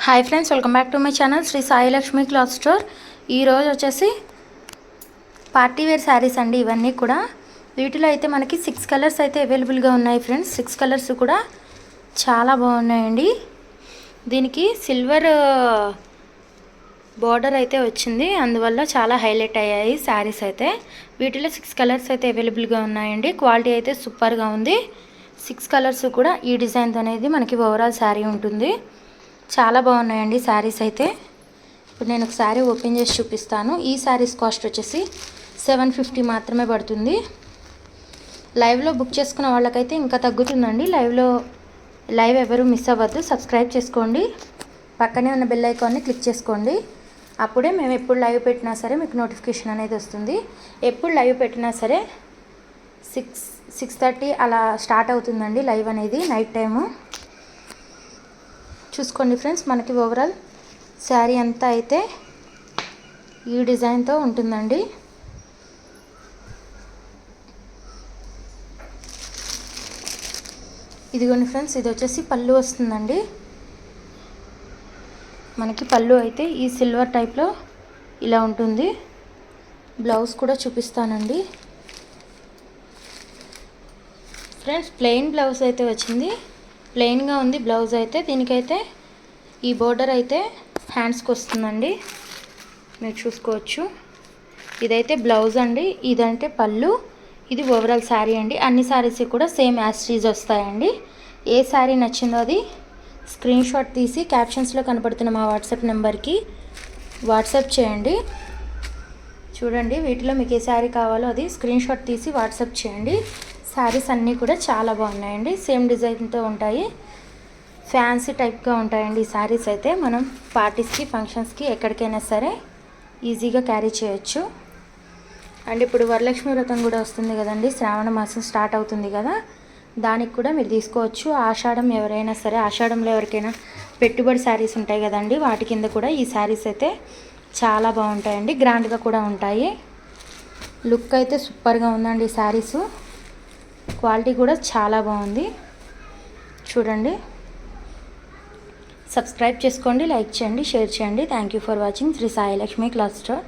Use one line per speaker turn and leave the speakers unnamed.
Hi friends, welcome back to my channel Shri Sai Lakshmi cloth store. ఈరోజు వచ్చేసి party wear saris అండి. ఇవన్నీ కూడా వీటిలో అయితే మనకి 6 కలర్స్ అయితే అవైలబుల్గా ఉన్నాయి ఫ్రెండ్స్. 6 కలర్స్ కూడా చాలా బాగున్నాయండి. దీనికి సిల్వర్ బార్డర్ అయితే వచ్చింది, అందువల్ల చాలా హైలైట్ అయ్యాయి శారీస్ అయితే. వీటిలో 6 కలర్స్ అయితే అవైలబుల్గా ఉన్నాయండి. క్వాలిటీ అయితే సూపర్గా ఉంది. 6 కలర్స్ కూడా ఈ డిజైన్ అనేది మనకి ఓవరాల్ శారీ ఉంటుంది. చాలా బాగున్నాయండి శారీస్ అయితే. ఇప్పుడు నేను ఒక శారీ ఓపెన్ చేసి చూపిస్తాను. ఈ శారీస్ కాస్ట్ వచ్చేసి 750 మాత్రమే పడుతుంది. లైవ్లో బుక్ చేసుకున్న వాళ్ళకైతే ఇంకా తగ్గుతుందండి. లైవ్ ఎవరు మిస్ అవ్వద్దు, సబ్స్క్రైబ్ చేసుకోండి. పక్కనే ఉన్న బెల్ ఐకాన్ని క్లిక్ చేసుకోండి. అప్పుడే మేము ఎప్పుడు లైవ్ పెట్టినా సరే మీకు నోటిఫికేషన్ అనేది వస్తుంది. ఎప్పుడు లైవ్ పెట్టినా సరే 6:30 అలా స్టార్ట్ అవుతుందండి లైవ్ అనేది, నైట్ టైము. చూసుకోండి ఫ్రెండ్స్, మనకి ఓవరాల్ శారీ అంతా అయితే ఈ డిజైన్తో ఉంటుందండి. ఇదిగోండి ఫ్రెండ్స్, ఇది వచ్చేసి పళ్ళు వస్తుందండి. మనకి పళ్ళు అయితే ఈ సిల్వర్ టైప్లో ఇలా ఉంటుంది. బ్లౌజ్ కూడా చూపిస్తానండి ఫ్రెండ్స్. ప్లెయిన్ బ్లౌజ్ అయితే వచ్చింది, ప్లెయిన్గా ఉంది బ్లౌజ్ అయితే. దీనికైతే ఈ బోర్డర్ అయితే హ్యాండ్స్కి వస్తుందండి, మీరు చూసుకోవచ్చు. ఇదైతే బ్లౌజ్ అండి, ఇదంటే పళ్ళు, ఇది ఓవరాల్ శారీ అండి. అన్ని శారీస్ కూడా సేమ్ యాస్టీజ్ వస్తాయండి. ఏ శారీ నచ్చిందో అది స్క్రీన్ షాట్ తీసి క్యాప్షన్స్లో కనపడుతున్న మా వాట్సాప్ నెంబర్కి వాట్సాప్ చేయండి. చూడండి, వీటిలో మీకు ఏ శారీ కావాలో అది స్క్రీన్ షాట్ తీసి వాట్సాప్ చేయండి. శారీస్ అన్నీ కూడా చాలా బాగున్నాయండి. సేమ్ డిజైన్తో ఉంటాయి, ఫ్యాన్సీ టైప్గా ఉంటాయండి ఈ శారీస్ అయితే. మనం పార్టీస్కి, ఫంక్షన్స్కి, ఎక్కడికైనా సరే ఈజీగా క్యారీ చేయొచ్చు. అండ్ ఇప్పుడు వరలక్ష్మి వ్రతం కూడా వస్తుంది కదండి, శ్రావణ మాసం స్టార్ట్ అవుతుంది కదా, దానికి కూడా మీరు తీసుకోవచ్చు. ఆషాఢం ఎవరైనా సరే, ఆషాఢంలో ఎవరికైనా పెట్టుబడి శారీస్ ఉంటాయి కదండి, వాటి కింద కూడా ఈ శారీస్ అయితే చాలా బాగుంటాయండి. గ్రాండ్గా కూడా ఉంటాయి. లుక్ అయితే సూపర్గా ఉందండి ఈ శారీసు. క్వాలిటీ కూడా చాలా బాగుంది. చూడండి, సబ్స్క్రైబ్ చేసుకోండి, లైక్ చేయండి, షేర్ చేయండి. Thank you for watching Shri Sai Lakshmi cloth store.